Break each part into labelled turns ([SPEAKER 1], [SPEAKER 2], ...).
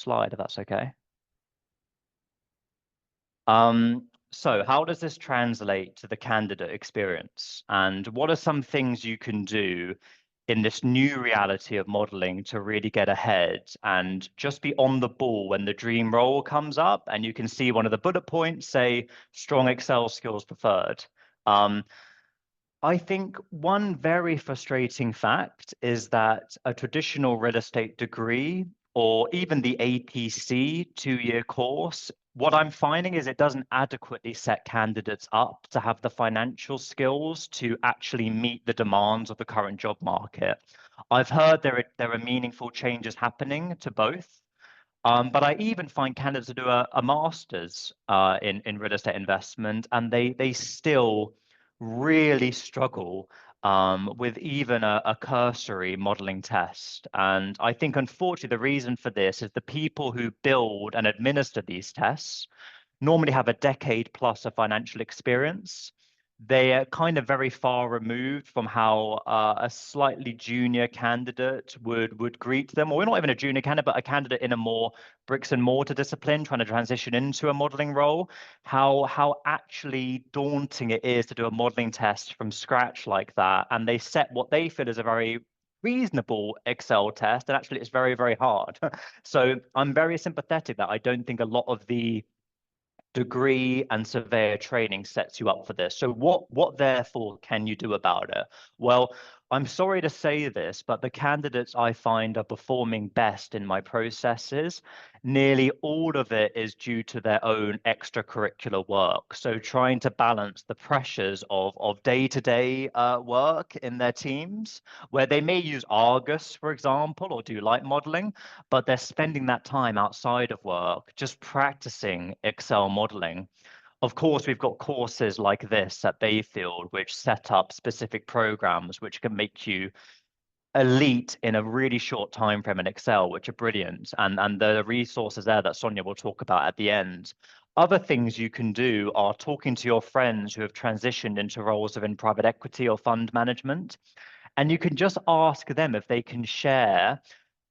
[SPEAKER 1] slide, if that's okay. So how does this translate to the candidate experience? And what are some things you can do in this new reality of modeling to really get ahead and just be on the ball when the dream role comes up and you can see one of the bullet points say strong Excel skills preferred? I think one very frustrating fact is that a traditional real estate degree or even the APC 2-year course, what I'm finding is it doesn't adequately set candidates up to have the financial skills to actually meet the demands of the current job market. I've heard there are meaningful changes happening to both. But I even find candidates who do a master's in real estate investment, and they still really struggle with even a cursory modeling test. And I think, unfortunately, the reason for this is the people who build and administer these tests normally have a decade plus of financial experience. They are kind of very far removed from how a slightly junior candidate would greet them, or not even a junior candidate, but a candidate in a more bricks and mortar discipline trying to transition into a modeling role. How actually daunting it is to do a modeling test from scratch like that, and they set what they feel is a very reasonable Excel test, and actually it's very, very hard. So I'm very sympathetic that I don't think a lot of the degree and surveyor training sets you up for this. So what therefore can you do about it? Well, I'm sorry to say this, but the candidates I find are performing best in my processes, nearly all of it is due to their own extracurricular work. So trying to balance the pressures of day-to-day work in their teams, where they may use Argus, for example, or do light modeling, but they're spending that time outside of work just practicing Excel modeling. Of course, we've got courses like this at Bayfield, which set up specific programs which can make you elite in a really short time frame in Excel, which are brilliant. And the resources there that Sonia will talk about at the end. Other things you can do are talking to your friends who have transitioned into roles within private equity or fund management. And you can just ask them if they can share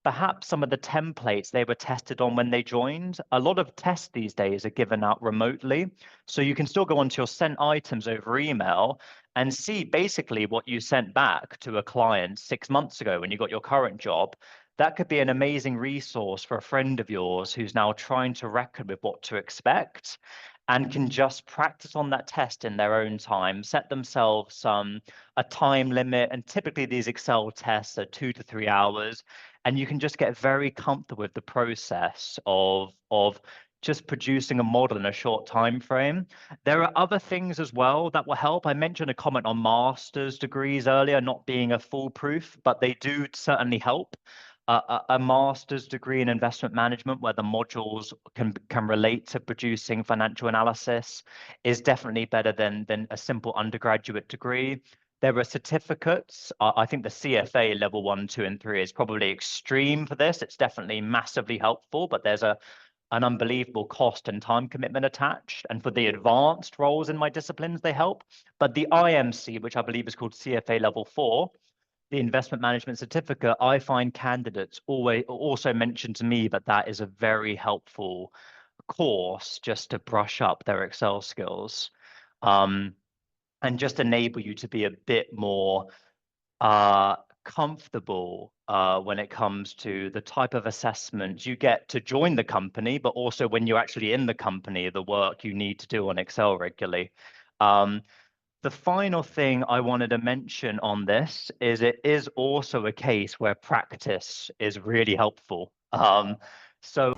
[SPEAKER 1] perhaps some of the templates they were tested on when they joined. A lot of tests these days are given out remotely. So you can still go onto your sent items over email and see basically what you sent back to a client 6 months ago when you got your current job. That could be an amazing resource for a friend of yours who's now trying to reckon with what to expect and can just practice on that test in their own time, set themselves a time limit. And typically these Excel tests are 2 to 3 hours. And you can just get very comfortable with the process of just producing a model in a short time frame. There are other things as well that will help. I mentioned a comment on master's degrees earlier, not being a foolproof, but they do certainly help. A master's degree in investment management where the modules can relate to producing financial analysis is definitely better than a simple undergraduate degree. There are certificates. I think the CFA level 1, 2, and 3 is probably extreme for this. It's definitely massively helpful, but there's an unbelievable cost and time commitment attached. And for the advanced roles in my disciplines, they help. But the IMC, which I believe is called CFA level 4, the investment management certificate, I find candidates always also mention to me that that is a very helpful course just to brush up their Excel skills. And just enable you to be a bit more comfortable when it comes to the type of assessment you get to join the company, but also when you're actually in the company, the work you need to do on Excel regularly. The final thing I wanted to mention on this is it is also a case where practice is really helpful. So